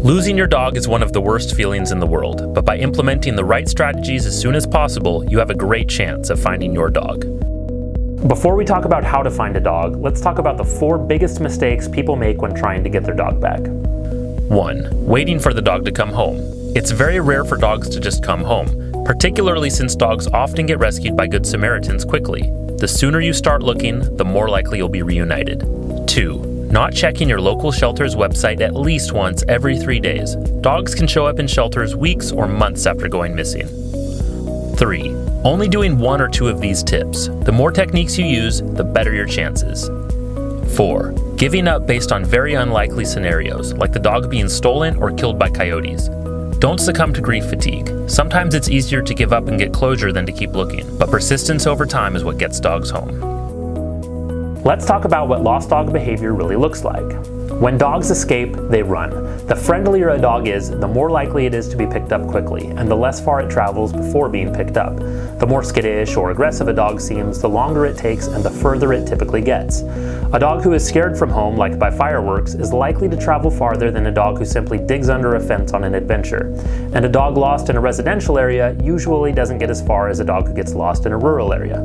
Losing your dog is one of the worst feelings in the world, but by implementing the right strategies as soon as possible, you have a great chance of finding your dog. Before we talk about how to find a dog, let's talk about the 4 biggest mistakes people make when trying to get their dog back. 1. Waiting for the dog to come home. It's very rare for dogs to just come home, particularly since dogs often get rescued by Good Samaritans quickly. The sooner you start looking, the more likely you'll be reunited. 2. Not checking your local shelter's website at least once every 3 days. Dogs can show up in shelters weeks or months after going missing. 3. Only doing 1 or 2 of these tips. The more techniques you use, the better your chances. 4. Giving up based on very unlikely scenarios, like the dog being stolen or killed by coyotes. Don't succumb to grief fatigue. Sometimes it's easier to give up and get closure than to keep looking, but persistence over time is what gets dogs home. Let's talk about what lost dog behavior really looks like. When dogs escape, they run. The friendlier a dog is, the more likely it is to be picked up quickly, and the less far it travels before being picked up. The more skittish or aggressive a dog seems, the longer it takes and the further it typically gets. A dog who is scared from home, like by fireworks, is likely to travel farther than a dog who simply digs under a fence on an adventure. And a dog lost in a residential area usually doesn't get as far as a dog who gets lost in a rural area.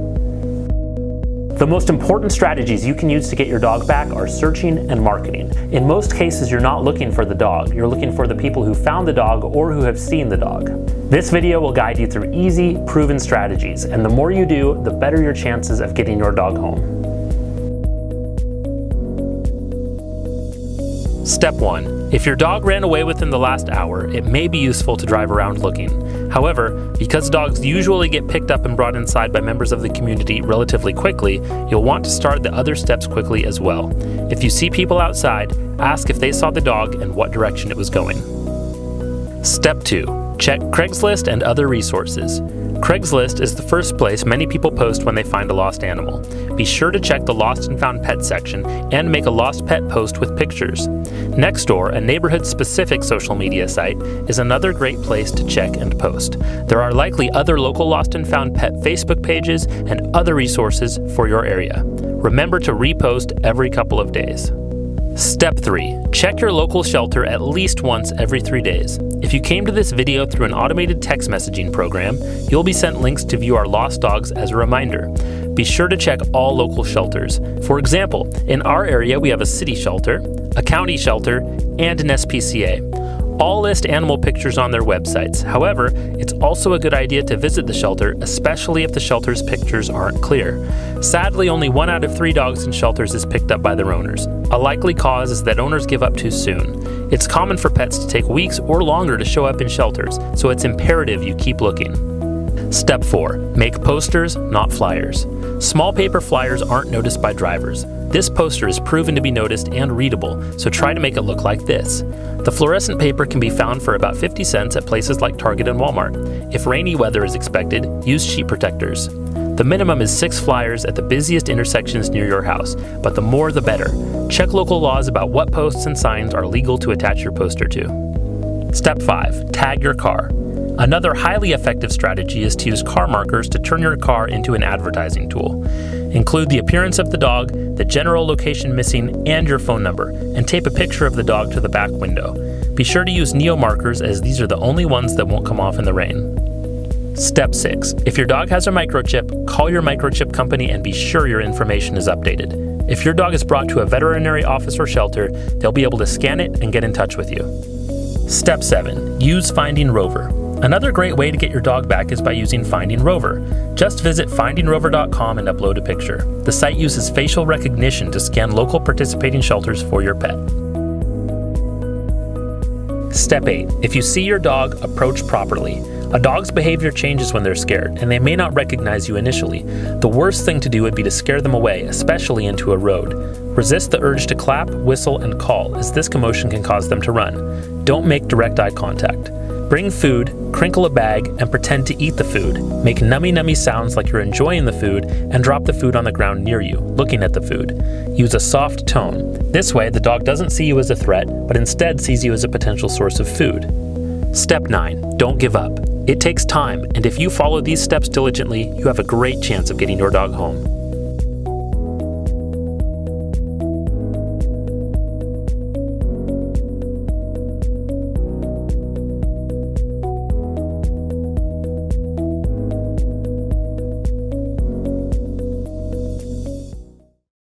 The most important strategies you can use to get your dog back are searching and marketing. In most cases, you're not looking for the dog, you're looking for the people who found the dog or who have seen the dog. This video will guide you through easy, proven strategies, and the more you do, the better your chances of getting your dog home. Step 1. If your dog ran away within the last hour, it may be useful to drive around looking. However, because dogs usually get picked up and brought inside by members of the community relatively quickly, you'll want to start the other steps quickly as well. If you see people outside, ask if they saw the dog and what direction it was going. Step 2. Check Craigslist and other resources. Craigslist is the first place many people post when they find a lost animal. Be sure to check the Lost and Found Pets section and make a lost pet post with pictures. Nextdoor, a neighborhood-specific social media site, is another great place to check and post. There are likely other local Lost and Found Pet Facebook pages and other resources for your area. Remember to repost every couple of days. Step 3. Check your local shelter at least once every 3 days. If you came to this video through an automated text messaging program, you'll be sent links to view our lost dogs as a reminder. Be sure to check all local shelters. For example, in our area we have a city shelter, a county shelter, and an SPCA. All list animal pictures on their websites. However, it's also a good idea to visit the shelter, especially if the shelter's pictures aren't clear. Sadly, only 1 out of 3 dogs in shelters is picked up by their owners. A likely cause is that owners give up too soon. It's common for pets to take weeks or longer to show up in shelters, so it's imperative you keep looking. Step 4. Make posters, not flyers. Small paper flyers aren't noticed by drivers. This poster is proven to be noticed and readable, so try to make it look like this. The fluorescent paper can be found for about 50 cents at places like Target and Walmart. If rainy weather is expected, use sheet protectors. The minimum is 6 flyers at the busiest intersections near your house, but the more the better. Check local laws about what posts and signs are legal to attach your poster to. Step 5. Tag your car. Another highly effective strategy is to use car markers to turn your car into an advertising tool. Include the appearance of the dog, the general location missing, and your phone number, and tape a picture of the dog to the back window. Be sure to use neo markers, as these are the only ones that won't come off in the rain. Step 6. If your dog has a microchip, call your microchip company and be sure your information is updated. If your dog is brought to a veterinary office or shelter, they'll be able to scan it and get in touch with you. Step 7. Use Finding Rover. Another great way to get your dog back is by using Finding Rover. Just visit findingrover.com and upload a picture. The site uses facial recognition to scan local participating shelters for your pet. Step 8. If you see your dog, approach properly. A dog's behavior changes when they're scared, and they may not recognize you initially. The worst thing to do would be to scare them away, especially into a road. Resist the urge to clap, whistle, and call, as this commotion can cause them to run. Don't make direct eye contact. Bring food, crinkle a bag, and pretend to eat the food. Make nummy sounds like you're enjoying the food, and drop the food on the ground near you, looking at the food. Use a soft tone. This way, the dog doesn't see you as a threat, but instead sees you as a potential source of food. Step 9. Don't give up. It takes time, and if you follow these steps diligently, you have a great chance of getting your dog home.